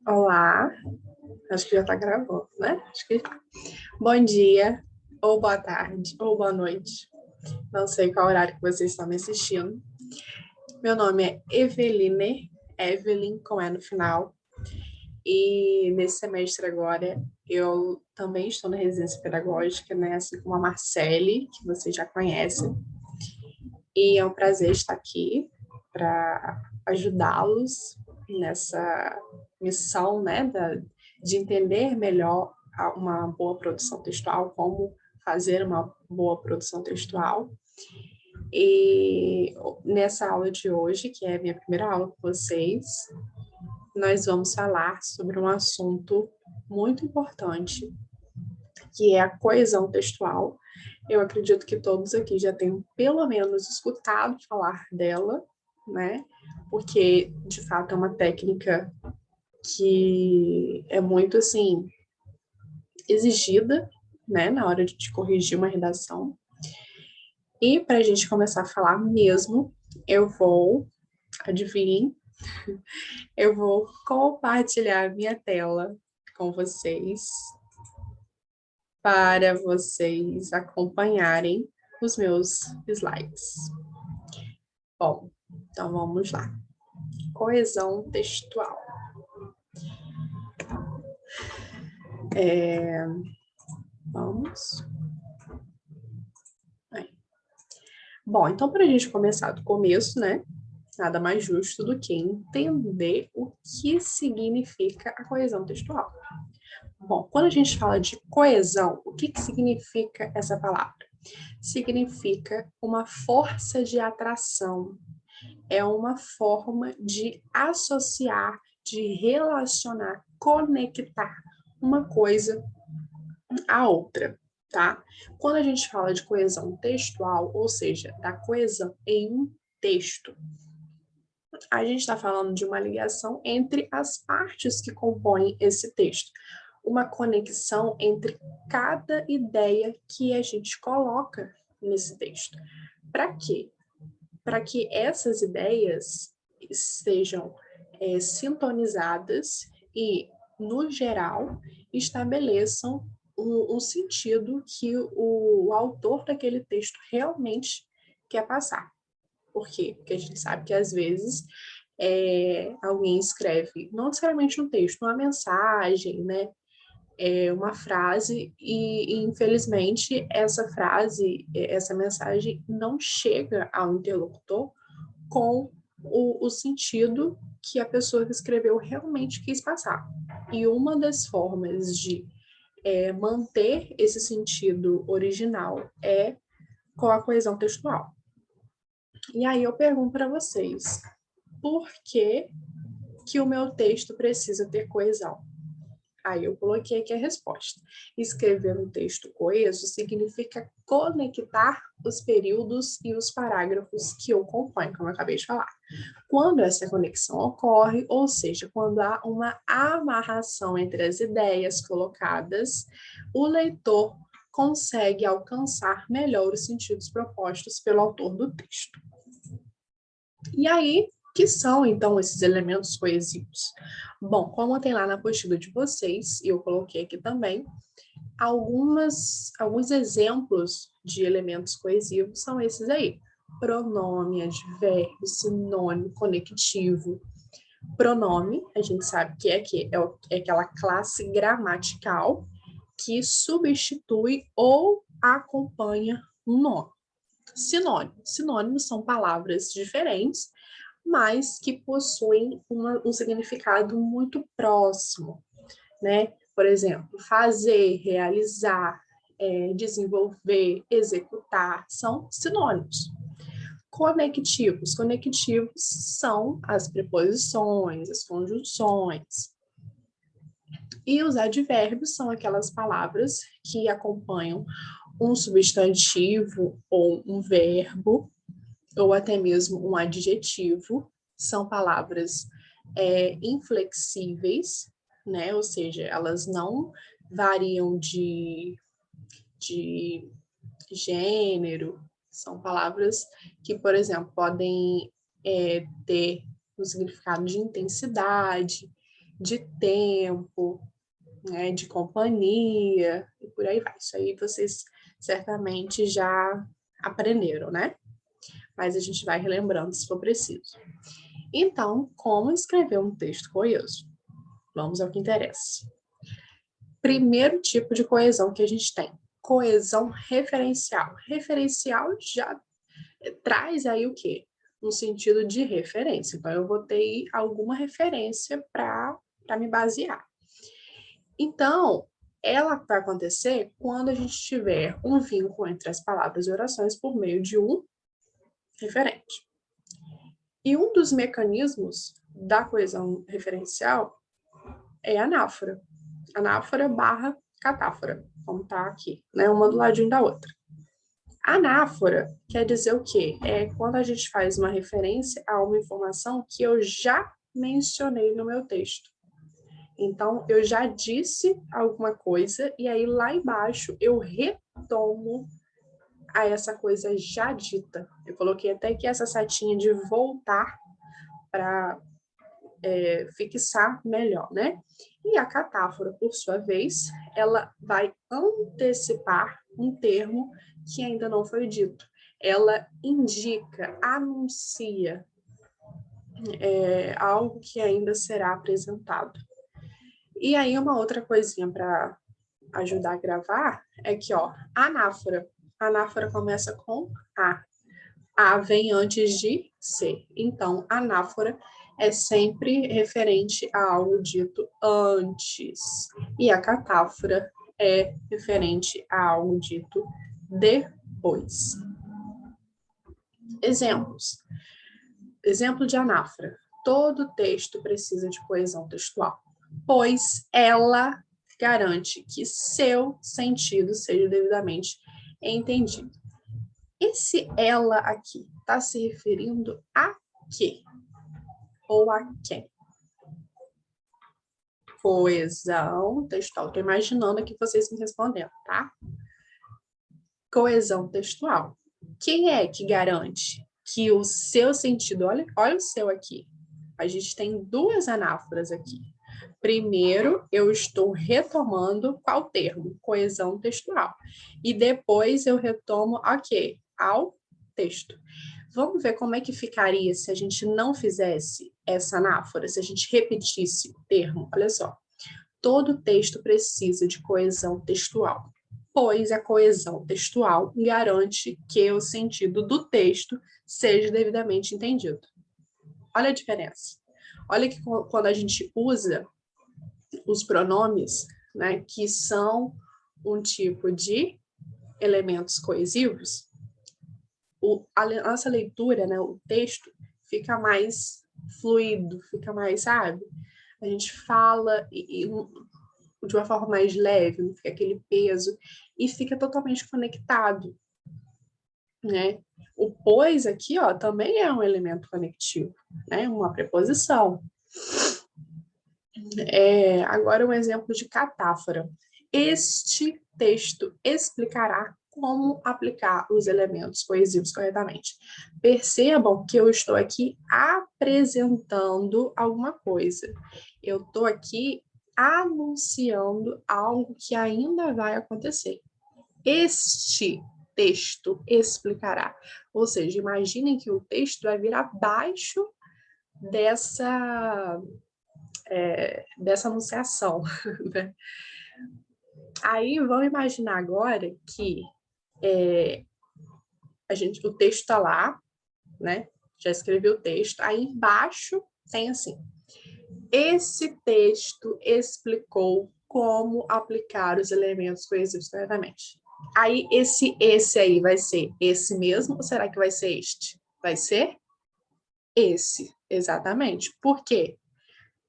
Olá, acho que já tá gravando, né? Acho que já. Bom dia, ou boa tarde, ou boa noite. Não sei qual horário que vocês estão me assistindo. Meu nome é Eveline, Evelyn com E no final. E nesse semestre agora eu também estou na residência pedagógica, né? Assim como a Marcele, que vocês já conhecem. E é um prazer estar aqui para ajudá-los nessa missão, né, de entender melhor uma boa produção textual, como fazer uma boa produção textual. E nessa aula de hoje, que é a minha primeira aula com vocês, nós vamos falar sobre um assunto muito importante, que é a coesão textual. Eu acredito que todos aqui já tenham pelo menos escutado falar dela, né? Porque, de fato, é uma técnica que é muito, assim, exigida, né, na hora de corrigir uma redação. E para a gente começar a falar mesmo, eu vou, adivinhem, eu vou compartilhar minha tela com vocês para vocês acompanharem os meus slides. Bom, então vamos lá. Coesão textual. Vamos. Aí. Bom, então para a gente começar do começo, né? Nada mais justo do que entender o que significa a coesão textual. Bom, quando a gente fala de coesão, o que significa essa palavra? Significa uma força de atração, é uma forma de associar, de relacionar, conectar uma coisa à outra, tá? Quando a gente fala de coesão textual, ou seja, da coesão em um texto, a gente está falando de uma ligação entre as partes que compõem esse texto, uma conexão entre cada ideia que a gente coloca nesse texto. Para quê? Para que essas ideias estejam sintonizadas e, no geral, estabeleçam um sentido que o autor daquele texto realmente quer passar. Por quê? Porque a gente sabe que, às vezes, alguém escreve, não necessariamente um texto, uma mensagem, né? Uma frase e, infelizmente, essa frase, essa mensagem não chega ao interlocutor com o sentido que a pessoa que escreveu realmente quis passar. E uma das formas de manter esse sentido original é com a coesão textual. E aí eu pergunto para vocês, por que o meu texto precisa ter coesão? Aí eu coloquei aqui a resposta. Escrever um texto coeso significa conectar os períodos e os parágrafos que o compõem, como eu acabei de falar. Quando essa conexão ocorre, ou seja, quando há uma amarração entre as ideias colocadas, o leitor consegue alcançar melhor os sentidos propostos pelo autor do texto. E aí, que são, então, esses elementos coesivos? Bom, como tem lá na apostila de vocês, e eu coloquei aqui também, alguns exemplos de elementos coesivos são esses aí. Pronome, advérbio, sinônimo, conectivo. Pronome, a gente sabe que é aquela classe gramatical que substitui ou acompanha um nome. Sinônimos são palavras diferentes, mas que possuem um significado muito próximo, né? Por exemplo, fazer, realizar, desenvolver, executar, são sinônimos. Conectivos são as preposições, as conjunções. E os advérbios são aquelas palavras que acompanham um substantivo ou um verbo, ou até mesmo um adjetivo. São palavras inflexíveis, né? Ou seja, elas não variam de gênero. São palavras que, por exemplo, podem ter um significado de intensidade, de tempo, né, de companhia, e por aí vai. Isso aí vocês certamente já aprenderam, né? Mas a gente vai relembrando se for preciso. Então, como escrever um texto coeso? Vamos ao que interessa. Primeiro tipo de coesão que a gente tem, coesão referencial. Referencial já traz aí o quê? Um sentido de referência. Então, eu vou ter alguma referência para me basear. Então, ela vai acontecer quando a gente tiver um vínculo entre as palavras e orações por meio de um referente. E um dos mecanismos da coesão referencial é a anáfora. Anáfora barra catáfora, como está aqui, né? Uma do ladinho da outra. Anáfora quer dizer o quê? É quando a gente faz uma referência a uma informação que eu já mencionei no meu texto. Então, eu já disse alguma coisa e aí lá embaixo eu retomo a essa coisa já dita. Eu coloquei até aqui essa setinha de voltar para fixar melhor, né? E a catáfora, por sua vez, ela vai antecipar um termo que ainda não foi dito. Ela indica, anuncia algo que ainda será apresentado. E aí, uma outra coisinha para ajudar a gravar é que, ó, anáfora. Anáfora começa com A. A vem antes de C. Então, anáfora é sempre referente a algo dito antes. E a catáfora é referente a algo dito depois. Exemplos. Exemplo de anáfora. Todo texto precisa de coesão textual, pois ela garante que seu sentido seja devidamente entendido. Esse ela aqui está se referindo a quê? Ou a quem? Coesão textual. Estou imaginando aqui vocês me respondendo, tá? Coesão textual. Quem é que garante que o seu sentido... Olha o seu aqui. A gente tem duas anáforas aqui. Primeiro, eu estou retomando qual termo? Coesão textual. E depois eu retomo a quê? Ao texto. Vamos ver como é que ficaria se a gente não fizesse essa anáfora, se a gente repetisse o termo. Olha só. Todo texto precisa de coesão textual, pois a coesão textual garante que o sentido do texto seja devidamente entendido. Olha a diferença. Olha que quando a gente usa os pronomes, né, que são um tipo de elementos coesivos, a nossa leitura, né, o texto, fica mais fluido, fica mais, sabe? A gente fala de uma forma mais leve, não fica aquele peso, e fica totalmente conectado, né? O pois aqui, ó, também é um elemento conectivo, né? Uma preposição. Agora um exemplo de catáfora. Este texto explicará como aplicar os elementos coesivos corretamente. Percebam que eu estou aqui apresentando alguma coisa. Eu estou aqui anunciando algo que ainda vai acontecer. Este texto explicará. Ou seja, imaginem que o texto vai vir abaixo dessa anunciação. Né? Aí vamos imaginar agora que o texto está lá, né? Já escrevi o texto, aí embaixo tem assim: esse texto explicou como aplicar os elementos coesivos corretamente. Aí esse aí vai ser esse mesmo ou será que vai ser este? Vai ser esse, exatamente. Por quê?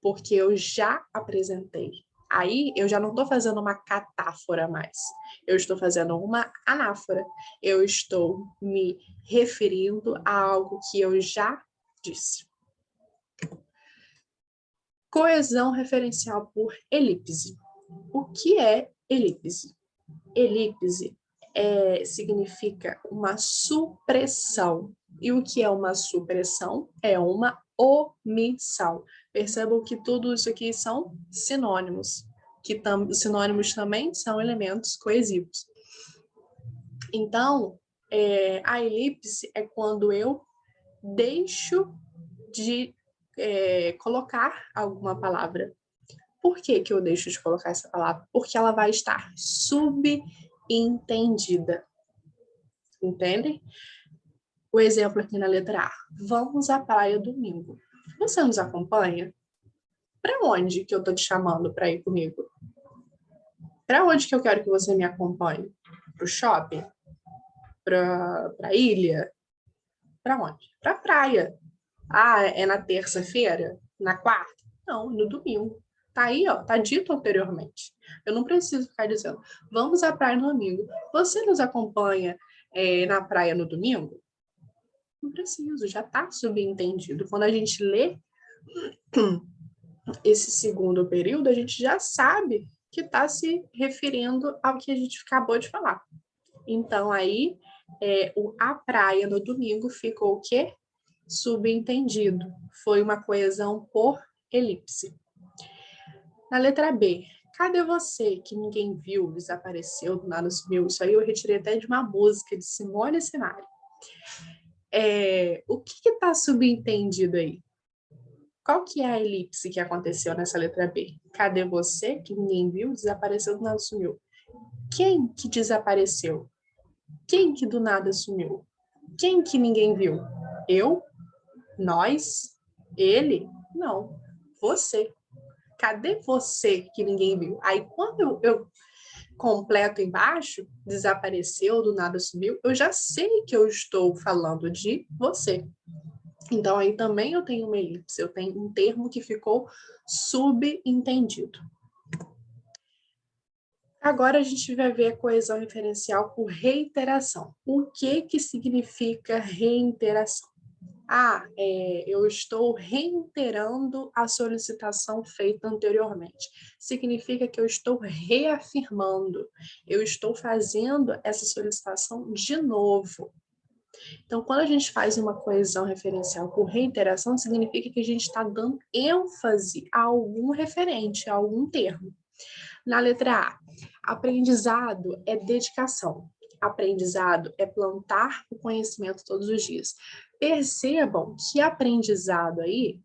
Porque eu já apresentei. Aí eu já não estou fazendo uma catáfora mais. Eu estou fazendo uma anáfora. Eu estou me referindo a algo que eu já disse. Coesão referencial por elipse. O que é elipse? Elipse significa uma supressão. E o que é uma supressão? É uma omissão. Percebam que tudo isso aqui são sinônimos, que sinônimos também são elementos coesivos. Então, a elipse é quando eu deixo de colocar alguma palavra. Por que que eu deixo de colocar essa palavra? Porque ela vai estar subentendida. Entendem? O exemplo aqui na letra A. Vamos à praia domingo. Você nos acompanha? Para onde que eu estou te chamando para ir comigo? Para onde que eu quero que você me acompanhe? Para o shopping? Para a ilha? Para onde? Para a praia. Ah, é na terça-feira? Na quarta? Não, no domingo. Tá aí, ó, tá dito anteriormente. Eu não preciso ficar dizendo, vamos à praia no domingo. Você nos acompanha na praia no domingo? Não preciso, já tá subentendido. Quando a gente lê esse segundo período, a gente já sabe que está se referindo ao que a gente acabou de falar. Então, aí, a praia no domingo ficou o quê? Subentendido. Foi uma coesão por elipse. Na letra B, cadê você que ninguém viu, desapareceu, do nada sumiu? Isso aí eu retirei até de uma música de Simone e Simaria. O que está subentendido aí? Qual que é a elipse que aconteceu nessa letra B? Cadê você que ninguém viu, desapareceu, do nada sumiu? Quem que desapareceu? Quem que do nada sumiu? Quem que ninguém viu? Eu? Nós? Ele? Não. Você. Cadê você que ninguém viu? Aí, quando eu completo embaixo, desapareceu, do nada sumiu, eu já sei que eu estou falando de você. Então, aí também eu tenho uma elipse, eu tenho um termo que ficou subentendido. Agora a gente vai ver a coesão referencial por reiteração. O que significa reiteração? Eu estou reiterando a solicitação feita anteriormente. Significa que eu estou reafirmando, eu estou fazendo essa solicitação de novo. Então, quando a gente faz uma coesão referencial por reiteração, significa que a gente está dando ênfase a algum referente, a algum termo. Na letra A, aprendizado é dedicação. Aprendizado é plantar o conhecimento todos os dias. Percebam que aprendizado aí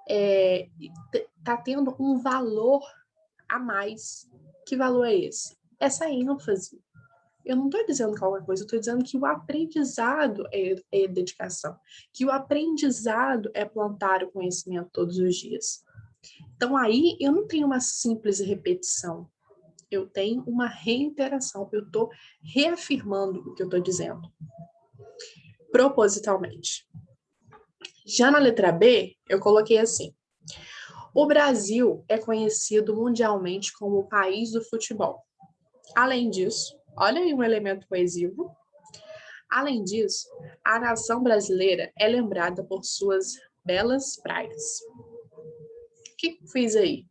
está tendo um valor a mais. Que valor é esse? Essa ênfase. Eu não estou dizendo qualquer coisa, eu estou dizendo que o aprendizado é dedicação, que o aprendizado é plantar o conhecimento todos os dias. Então, aí, eu não tenho uma simples repetição, eu tenho uma reiteração, eu estou reafirmando o que eu estou dizendo, propositalmente. Já na letra B, eu coloquei assim, o Brasil é conhecido mundialmente como o país do futebol. Além disso, olha aí um elemento coesivo. Além disso, a nação brasileira é lembrada por suas belas praias. O que eu fiz aí?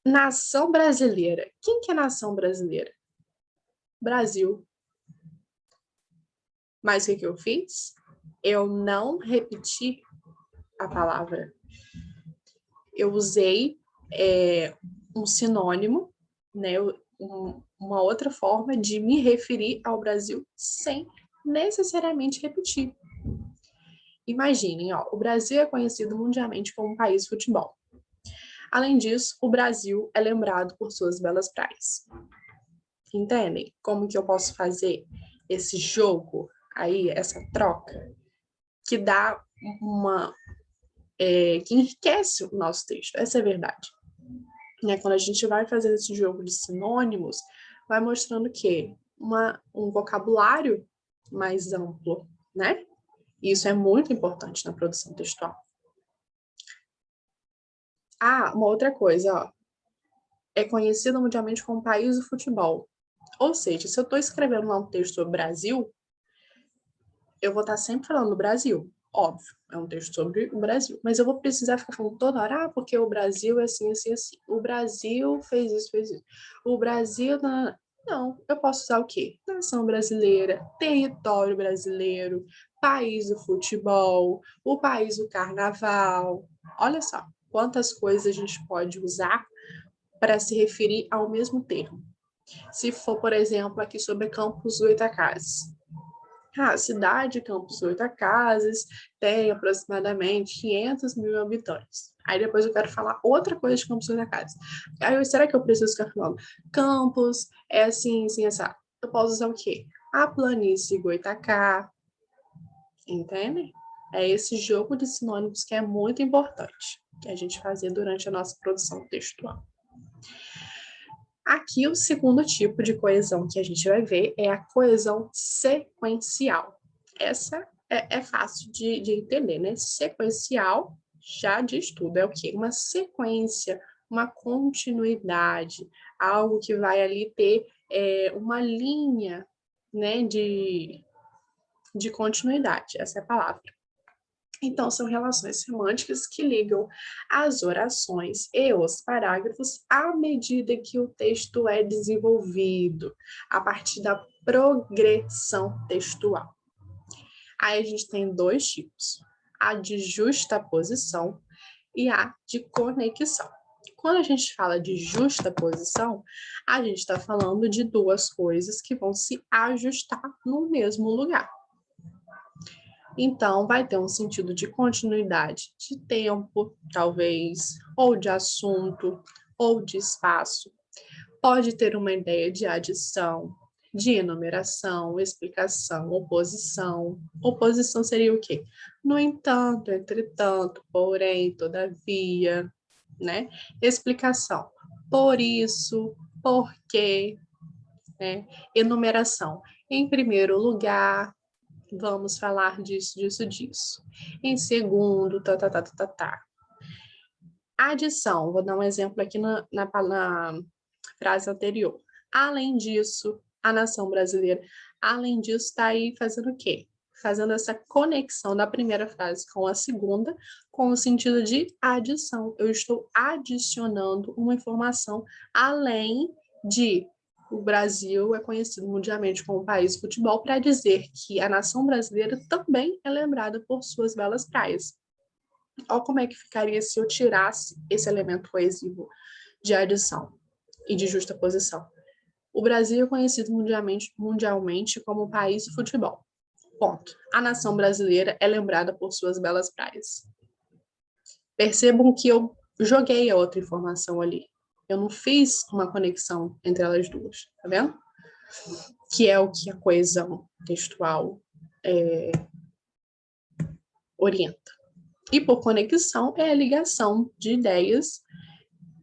Nação brasileira. Quem que é nação brasileira? Brasil. Mas o que eu fiz? Eu não repeti a palavra. Eu usei um sinônimo, né? Uma outra forma de me referir ao Brasil sem necessariamente repetir. Imaginem, o Brasil é conhecido mundialmente como um país de futebol. Além disso, o Brasil é lembrado por suas belas praias. Entendem como que eu posso fazer esse jogo aí, essa troca, que dá que enriquece o nosso texto, essa é a verdade. Quando a gente vai fazer esse jogo de sinônimos, vai mostrando que um vocabulário mais amplo, né? E isso é muito importante na produção textual. Uma outra coisa, é conhecido mundialmente como país do futebol. Ou seja, se eu estou escrevendo lá um texto sobre o Brasil, eu vou estar sempre falando do Brasil. Óbvio, é um texto sobre o Brasil. Mas eu vou precisar ficar falando toda hora, porque o Brasil é assim, assim, assim. O Brasil fez isso, fez isso. O Brasil... Não, eu posso usar o quê? Nação brasileira, território brasileiro, país do futebol, o país do carnaval. Olha só, quantas coisas a gente pode usar para se referir ao mesmo termo. Se for, por exemplo, aqui sobre Campos Goytacazes. A cidade de Campos Goytacazes tem aproximadamente 500 mil habitantes. Aí depois eu quero falar outra coisa de Campos Goytacazes. Aí será que eu preciso ficar falando Campos é assim, assim, essa? Eu posso usar o quê? A planície Goytacá, entende? É esse jogo de sinônimos que é muito importante que a gente fazer durante a nossa produção textual. Aqui, o segundo tipo de coesão que a gente vai ver é a coesão sequencial. Essa é fácil de entender, né? Sequencial já diz tudo. É o quê? Uma sequência, uma continuidade, algo que vai ali ter uma linha, né, de continuidade. Essa é a palavra. Então, são relações semânticas que ligam as orações e os parágrafos à medida que o texto é desenvolvido, a partir da progressão textual. Aí a gente tem dois tipos, a de justaposição e a de conexão. Quando a gente fala de justaposição, a gente está falando de duas coisas que vão se ajustar no mesmo lugar. Então, vai ter um sentido de continuidade de tempo, talvez, ou de assunto, ou de espaço. Pode ter uma ideia de adição, de enumeração, explicação, oposição. Oposição seria o quê? No entanto, entretanto, porém, todavia, né? Explicação. Por isso, porque, né? Enumeração. Em primeiro lugar, vamos falar disso, disso, disso. Em segundo, tá. Adição, vou dar um exemplo aqui na frase anterior. Além disso, a nação brasileira, além disso, está aí fazendo o quê? Fazendo essa conexão da primeira frase com a segunda, com o sentido de adição. Eu estou adicionando uma informação além de o Brasil é conhecido mundialmente como país de futebol, para dizer que a nação brasileira também é lembrada por suas belas praias. Olha como é que ficaria se eu tirasse esse elemento coesivo de adição e de justaposição. O Brasil é conhecido mundialmente como país de futebol. Ponto. A nação brasileira é lembrada por suas belas praias. Percebam que eu joguei a outra informação ali. Eu não fiz uma conexão entre elas duas, tá vendo? Que é o que a coesão textual orienta. E por conexão é a ligação de ideias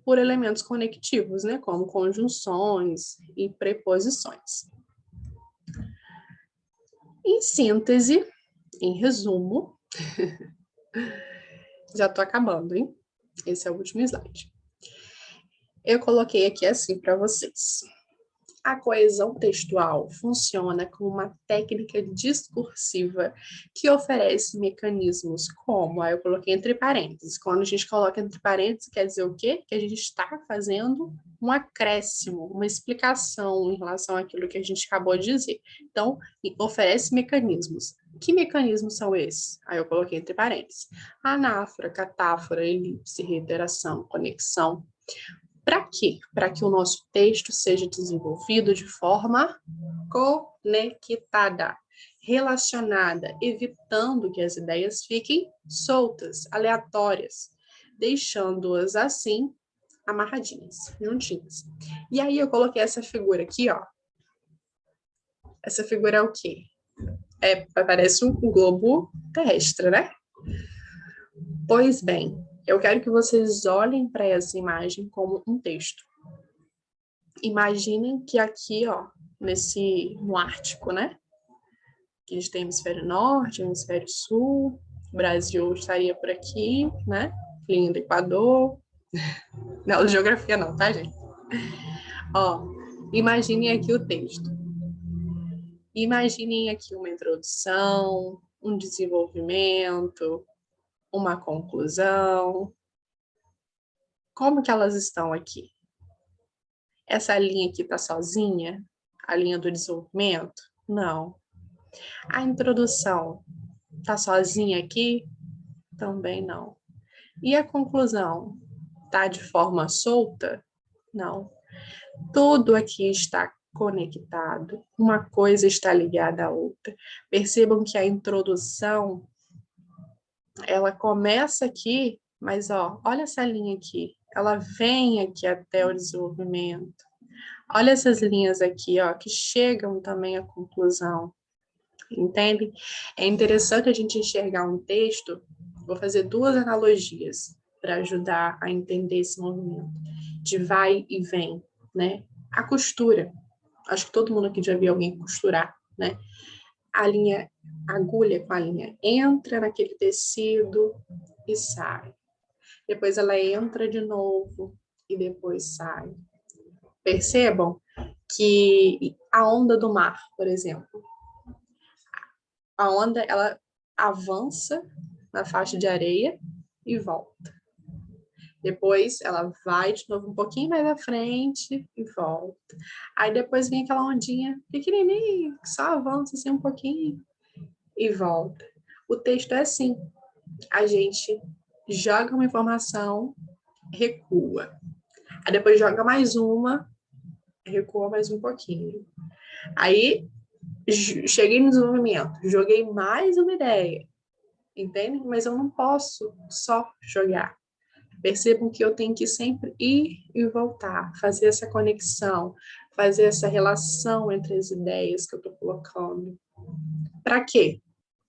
por elementos conectivos, né, como conjunções e preposições. Em síntese, em resumo, já estou acabando, hein? Esse é o último slide. Eu coloquei aqui assim para vocês. A coesão textual funciona como uma técnica discursiva que oferece mecanismos como, aí eu coloquei entre parênteses, quando a gente coloca entre parênteses, quer dizer o quê? Que a gente está fazendo um acréscimo, uma explicação em relação àquilo que a gente acabou de dizer. Então, oferece mecanismos. Que mecanismos são esses? Aí eu coloquei entre parênteses. Anáfora, catáfora, elipse, reiteração, conexão. Para quê? Para que o nosso texto seja desenvolvido de forma conectada, relacionada, evitando que as ideias fiquem soltas, aleatórias, deixando-as assim amarradinhas, juntinhas. E aí eu coloquei essa figura aqui, ó. Essa figura é o quê? Parece um globo terrestre, né? Pois bem, eu quero que vocês olhem para essa imagem como um texto. Imaginem que aqui, ó, no Ártico, né? Que a gente tem hemisfério norte, hemisfério sul, o Brasil estaria por aqui, né? Linha do Equador. Não, geografia não, tá, gente? Ó, imaginem aqui o texto. Imaginem aqui uma introdução, um desenvolvimento, uma conclusão. Como que elas estão aqui? Essa linha aqui está sozinha? A linha do desenvolvimento? Não. A introdução Tá sozinha aqui? Também não. E a conclusão? Tá de forma solta? Não. Tudo aqui está conectado. Uma coisa está ligada à outra. Percebam que a introdução, ela começa aqui, mas ó, olha essa linha aqui. Ela vem aqui até o desenvolvimento. Olha essas linhas aqui, ó, que chegam também à conclusão. Entende? É interessante a gente enxergar um texto. Vou fazer duas analogias para ajudar a entender esse movimento de vai e vem, né? A costura. Acho que todo mundo aqui já viu alguém costurar, né? A linha, a agulha com a linha entra naquele tecido e sai. Depois ela entra de novo e depois sai. Percebam que a onda do mar, por exemplo, a onda ela avança na faixa de areia e volta. Depois ela vai de novo um pouquinho mais à frente e volta. Aí depois vem aquela ondinha pequenininha, que só avança assim um pouquinho e volta. O texto é assim, a gente joga uma informação, recua. Aí depois joga mais uma, recua mais um pouquinho. Aí cheguei no desenvolvimento, joguei mais uma ideia, entende? Mas eu não posso só jogar. Percebam que eu tenho que sempre ir e voltar, fazer essa conexão, fazer essa relação entre as ideias que eu estou colocando. Para quê?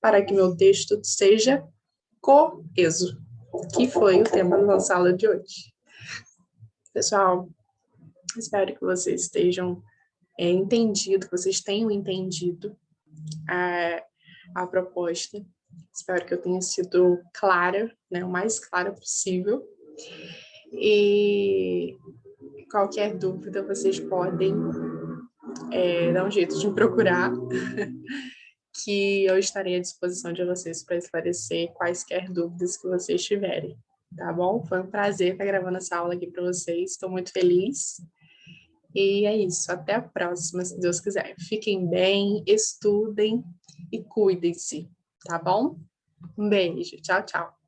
Para que meu texto seja coeso, que foi o tema da nossa aula de hoje. Pessoal, espero que vocês estejam entendido, que vocês tenham entendido a proposta. Espero que eu tenha sido clara, né, o mais clara possível. E qualquer dúvida, vocês podem dar um jeito de me procurar, que eu estarei à disposição de vocês para esclarecer quaisquer dúvidas que vocês tiverem, tá bom? Foi um prazer estar gravando essa aula aqui para vocês, estou muito feliz. E é isso, até a próxima, se Deus quiser. Fiquem bem, estudem e cuidem-se, tá bom? Um beijo, tchau, tchau.